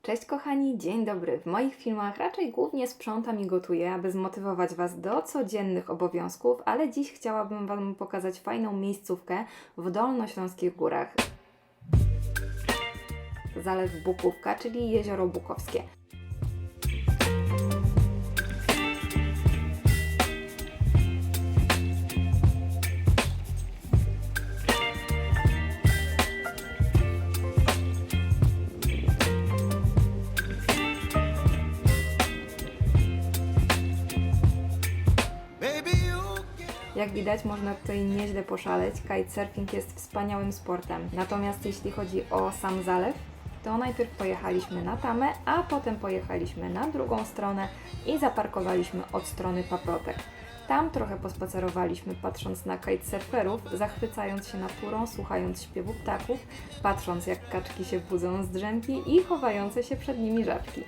Cześć kochani, dzień dobry. W moich filmach raczej głównie sprzątam i gotuję, aby zmotywować Was do codziennych obowiązków, ale dziś chciałabym Wam pokazać fajną miejscówkę w Dolnośląskich Górach. Zalew Bukówka, czyli Jezioro Bukowskie. Jak widać, można tutaj nieźle poszaleć. Kitesurfing jest wspaniałym sportem. Natomiast jeśli chodzi o sam zalew, to najpierw pojechaliśmy na tamę, a potem pojechaliśmy na drugą stronę i zaparkowaliśmy od strony Paprotek. Tam trochę pospacerowaliśmy, patrząc na kitesurferów, zachwycając się naturą, słuchając śpiewu ptaków, patrząc jak kaczki się budzą z drzemki i chowające się przed nimi żabki.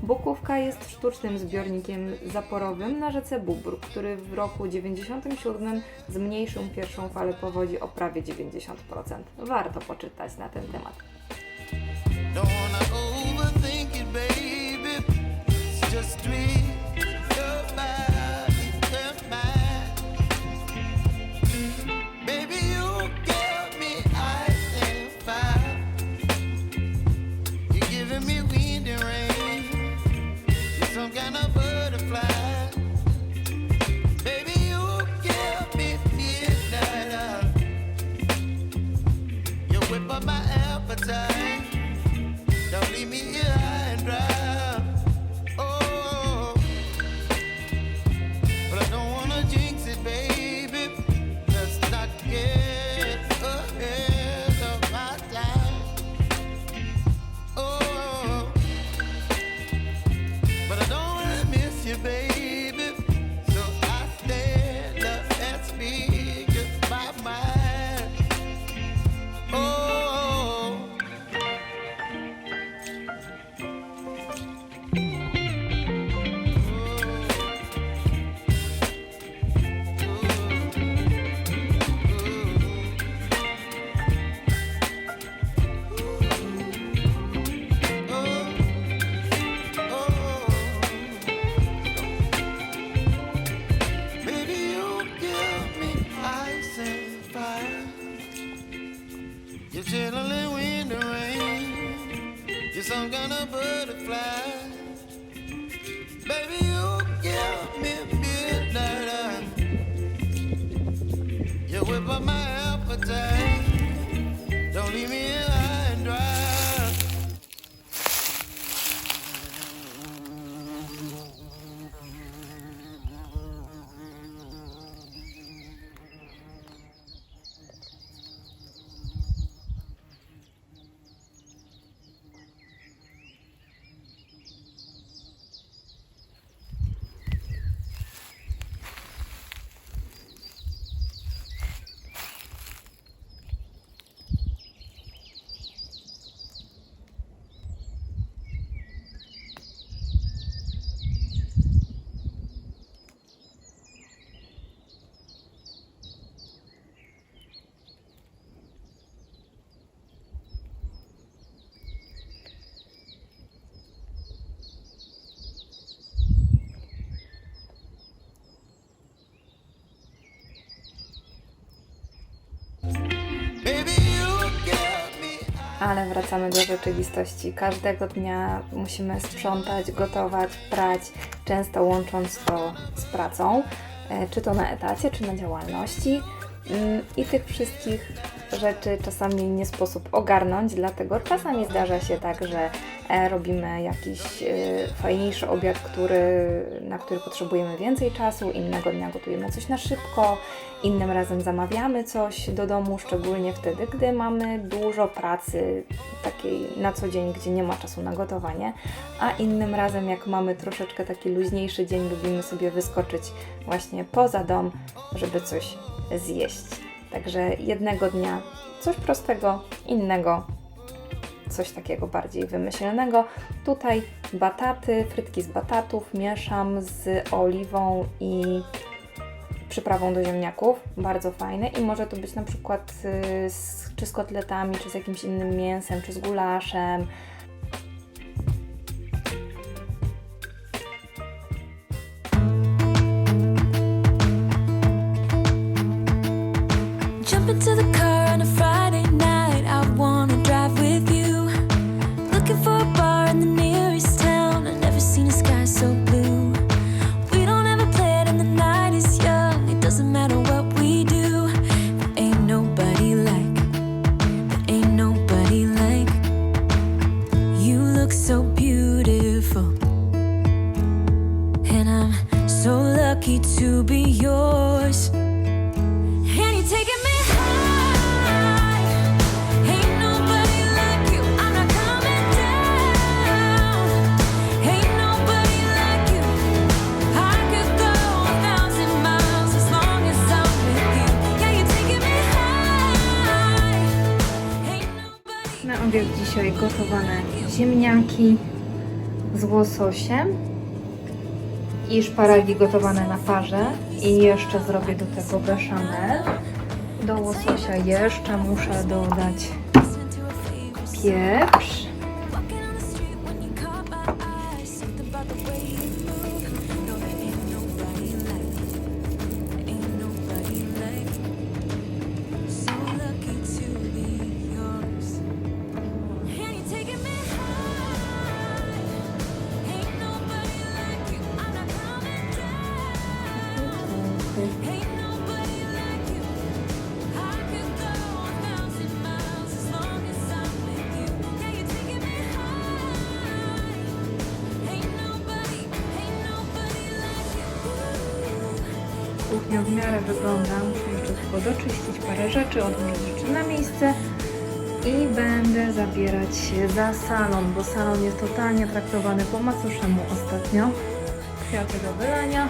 Bukówka jest sztucznym zbiornikiem zaporowym na rzece Bóbr, który w roku 1997 zmniejszył pierwszą falę powodzi o prawie 90%. Warto poczytać na ten temat. Some kind of butterfly, baby, you give me midnight. You whip up my appetite. Don't leave me here high and dry. Ale wracamy do rzeczywistości. Każdego dnia musimy sprzątać, gotować, prać, często łącząc to z pracą, czy to na etacie, czy na działalności. I tych wszystkich rzeczy czasami nie sposób ogarnąć, dlatego czasami zdarza się tak, że robimy jakiś fajniejszy obiad, na który potrzebujemy więcej czasu, innego dnia gotujemy coś na szybko, innym razem zamawiamy coś do domu, szczególnie wtedy, gdy mamy dużo pracy takiej na co dzień, gdzie nie ma czasu na gotowanie, a innym razem, jak mamy troszeczkę taki luźniejszy dzień, lubimy sobie wyskoczyć właśnie poza dom, żeby coś zjeść. Także jednego dnia coś prostego, innego coś takiego bardziej wymyślnego. Tutaj bataty, frytki z batatów mieszam z oliwą i przyprawą do ziemniaków, bardzo fajne i może to być na przykład czy z kotletami, czy z jakimś innym mięsem, czy z gulaszem. Jump into the car on a Friday night. I wanna drive with you. Looking for a bar in the nearest town. I've never seen a sky so blue. We don't ever play it and the night is young. It doesn't matter what we do. There ain't nobody like. There ain't nobody like. You look so beautiful. And I'm so lucky to be yours. And you're taking me high. Ain't nobody like you. I'm not coming down. Ain't nobody like you. I could go 1,000 miles as long as I'm with you. Yeah, you're taking me high. Ain't nobody. Na obiad dzisiaj gotowane ziemniaki z łososiem i szparagi gotowane na parze i jeszcze zrobię do tego beszamel. Do łososia jeszcze muszę dodać pieprz. Walking on the street when you caught my eye. Something about the way you move. No, there ain't nobody like. Ain't nobody like. So lucky to be yours. And you're taking me high. Ain't nobody like you. I'm not coming down. Ain't nobody like you. I could go 1,000 miles as long as I'm with you. Yeah, you're taking me high. Ain't nobody like you. Kuchnia w miarę wygląda. Muszę jeszcze tylko doczyścić parę rzeczy, odłożyć rzeczy na miejsce i będę zabierać się za salon, bo salon jest totalnie traktowany po macoszemu ostatnio. Kwiaty do wylania.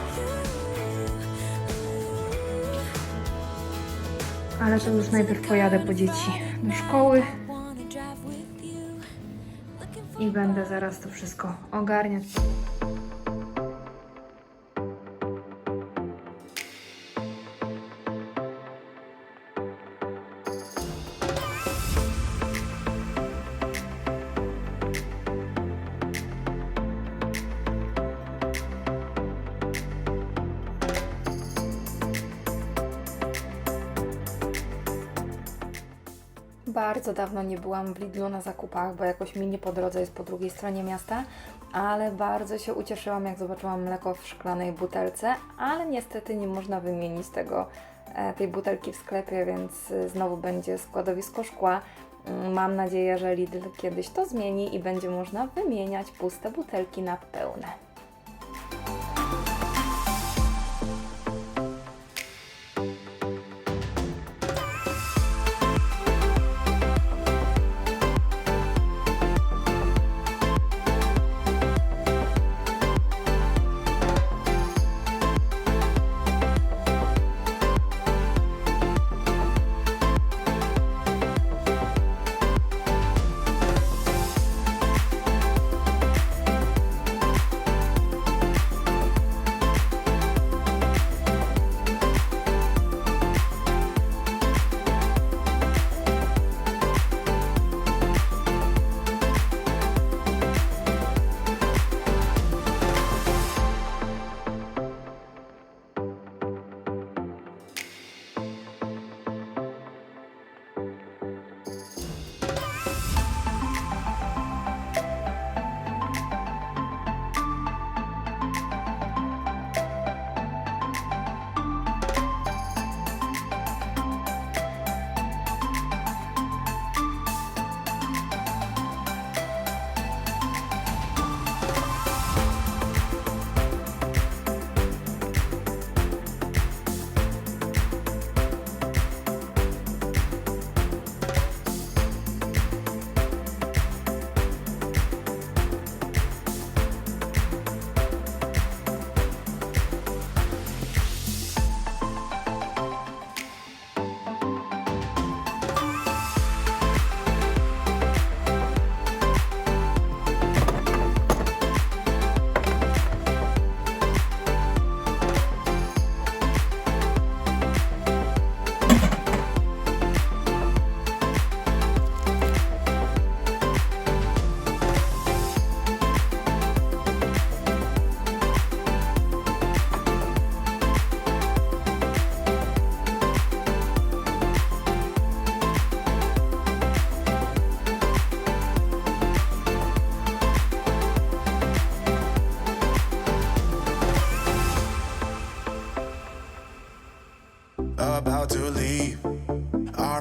Ale to już najpierw pojadę po dzieci do szkoły Wanna drive with you. Looking for i będę zaraz to wszystko ogarniać. Bardzo dawno nie byłam w Lidlu na zakupach, bo jakoś mi nie po drodze, jest po drugiej stronie miasta, ale bardzo się ucieszyłam, jak zobaczyłam mleko w szklanej butelce, ale niestety nie można wymienić tej butelki w sklepie, więc znowu będzie składowisko szkła. Mam nadzieję, że Lidl kiedyś to zmieni i będzie można wymieniać puste butelki na pełne.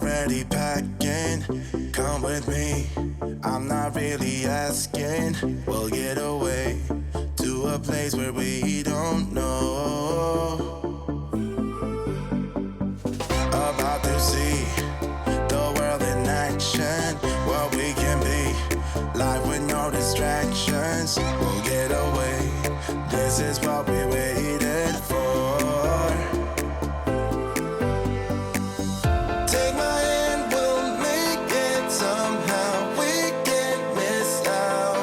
already packing. Come with me, I'm not really asking. We'll get away to a place where we don't know. About to see the world in action, what we can be, life with no distractions. We'll get away, this is what we waited for. Take my hand, we'll make it somehow. We can't miss out.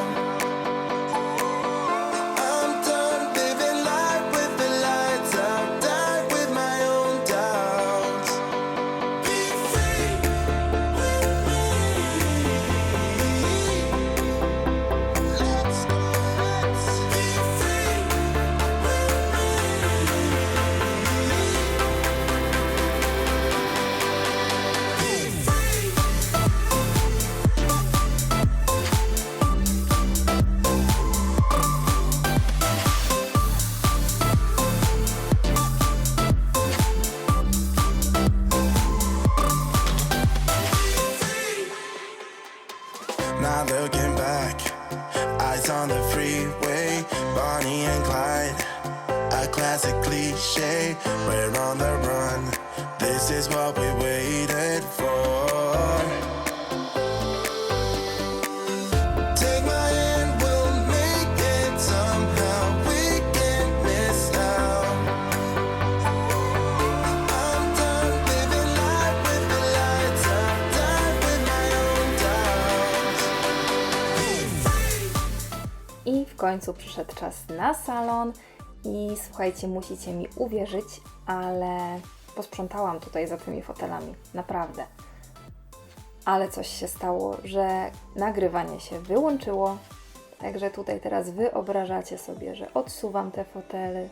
I'm done living life with the lights out. Die with my own doubts. Be free with me. Let's go, let's be free with me. Not looking back, eyes on the freeway, Bonnie and Clyde, a classic cliche. We're on the run, this is what we waited for. Take my hand, we'll make it somehow. We can't miss out. I'm done living life with the lights out. Die with my own doubts. I w końcu przyszedł czas na salon i słuchajcie, musicie mi uwierzyć, ale posprzątałam tutaj za tymi fotelami, naprawdę. Ale coś się stało, że nagrywanie się wyłączyło, także tutaj teraz wyobrażacie sobie, że odsuwam te fotele,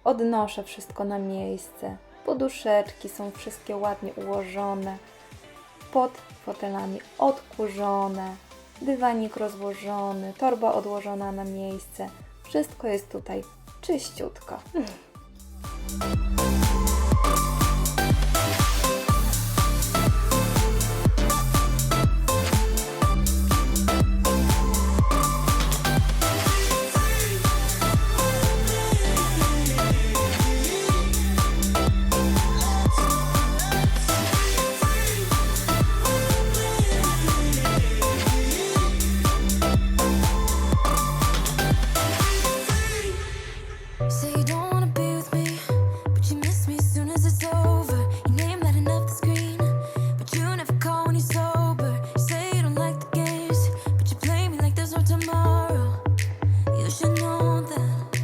odnoszę wszystko na miejsce, poduszeczki są wszystkie ładnie ułożone, pod fotelami odkurzone, dywanik rozłożony, torba odłożona na miejsce. Wszystko jest tutaj czyściutko. Say you don't wanna be with me, but you miss me as soon as it's over. Your name lighting up the screen, but you never call when you're sober. You say you don't like the games, but you play me like there's no tomorrow. You should know that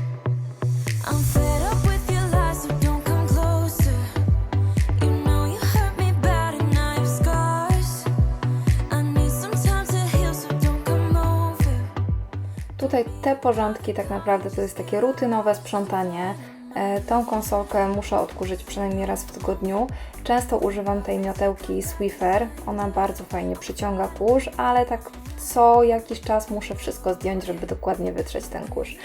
I'm fed up with your lies, so don't come closer. You know you hurt me bad and I have scars. I need some time to heal, so don't come over. Tutaj te porządki tak naprawdę to jest takie rutynowe sprzątanie. Tą konsolkę muszę odkurzyć przynajmniej raz w tygodniu. Często używam tej miotełki Swiffer. Ona bardzo fajnie przyciąga kurz, ale tak co jakiś czas muszę wszystko zdjąć, żeby dokładnie wytrzeć ten kurz.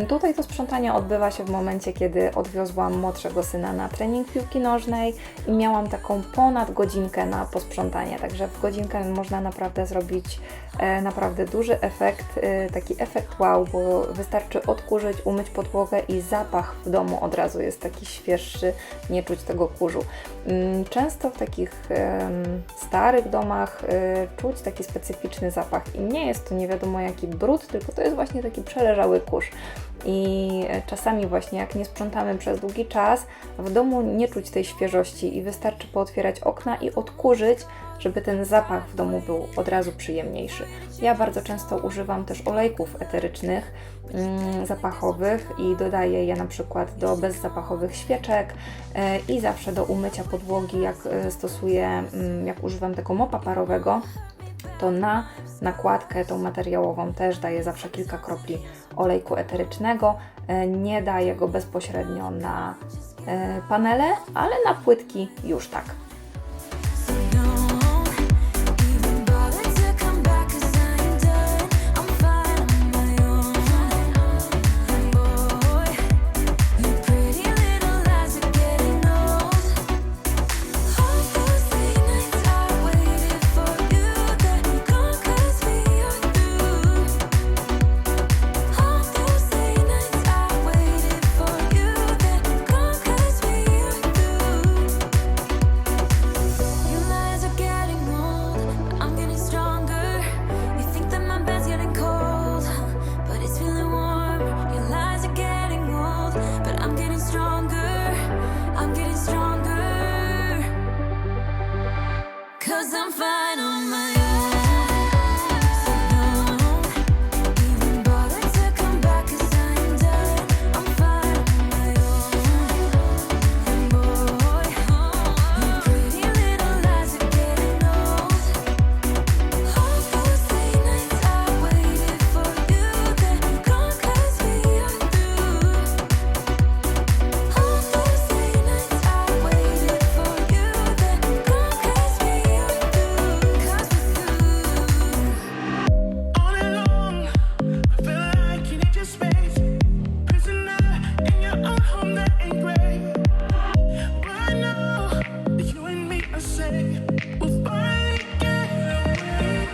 Tutaj to sprzątanie odbywa się w momencie, kiedy odwiozłam młodszego syna na trening piłki nożnej i miałam taką ponad godzinkę na posprzątanie, także w godzinkę można naprawdę zrobić naprawdę duży efekt, taki efekt wow, bo wystarczy odkurzyć, umyć podłogę i zapach w domu od razu jest taki świeższy, nie czuć tego kurzu. Często w takich starych domach czuć taki specyficzny zapach i nie jest to nie wiadomo jaki brud, tylko to jest właśnie taki przeleżały kurz. I czasami właśnie jak nie sprzątamy przez długi czas, w domu nie czuć tej świeżości i wystarczy pootwierać okna i odkurzyć, żeby ten zapach w domu był od razu przyjemniejszy. Ja bardzo często używam też olejków eterycznych, zapachowych i dodaję je na przykład do bezzapachowych świeczek i zawsze do umycia podłogi, jak stosuję, jak używam tego mopa parowego, to na nakładkę tą materiałową też daję zawsze kilka kropli olejku eterycznego. Nie daję go bezpośrednio na panele, ale na płytki już tak. 'cause I'm fine on my own. So don't even bother to come back 'cause I am done. I'm fine on my own. And boy, your pretty little lies are getting old. All those late nights I waited for you, they're gone 'cause we are through. All those late nights I waited for you, they're gone 'cause we are through. 'Cause we're through. All alone, I feel like you need your space. Prisoner in your own home, that ain't great. But I know that you and me are safe. We'll finally get away.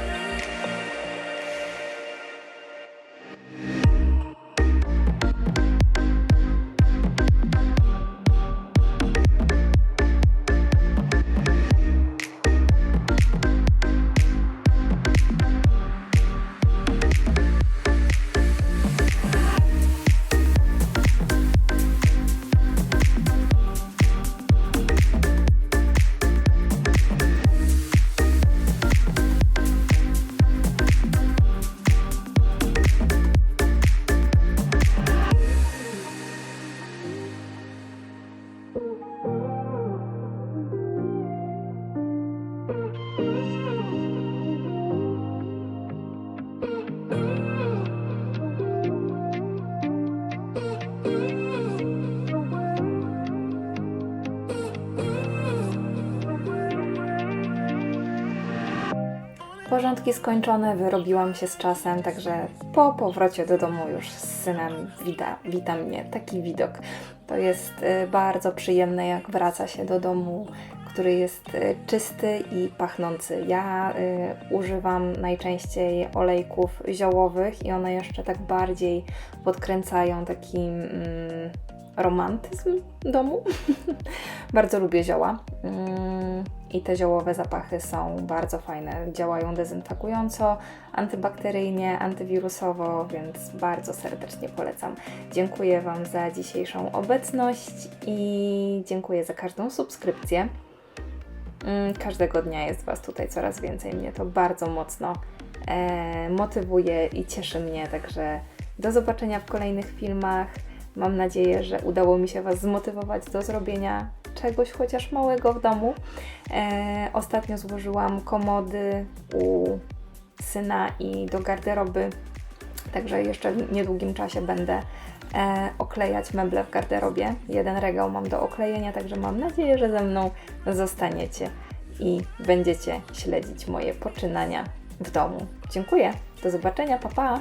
Porządki skończone, wyrobiłam się z czasem, także po powrocie do domu już z synem wita mnie taki widok. To jest bardzo przyjemne, jak wraca się do domu, który jest czysty i pachnący. Ja używam najczęściej olejków ziołowych i one jeszcze tak bardziej podkręcają taki romantyzm domu. Bardzo lubię zioła. I te ziołowe zapachy są bardzo fajne. Działają dezynfekująco, antybakteryjnie, antywirusowo, więc bardzo serdecznie polecam. Dziękuję Wam za dzisiejszą obecność i dziękuję za każdą subskrypcję. Każdego dnia jest Was tutaj coraz więcej. Mnie to bardzo mocno motywuje i cieszy mnie, także do zobaczenia w kolejnych filmach. Mam nadzieję, że udało mi się Was zmotywować do zrobienia czegoś chociaż małego w domu. Ostatnio złożyłam komody u syna i do garderoby, także jeszcze w niedługim czasie będę oklejać meble w garderobie. Jeden regał mam do oklejenia, także mam nadzieję, że ze mną zostaniecie i będziecie śledzić moje poczynania w domu. Dziękuję, do zobaczenia, pa pa!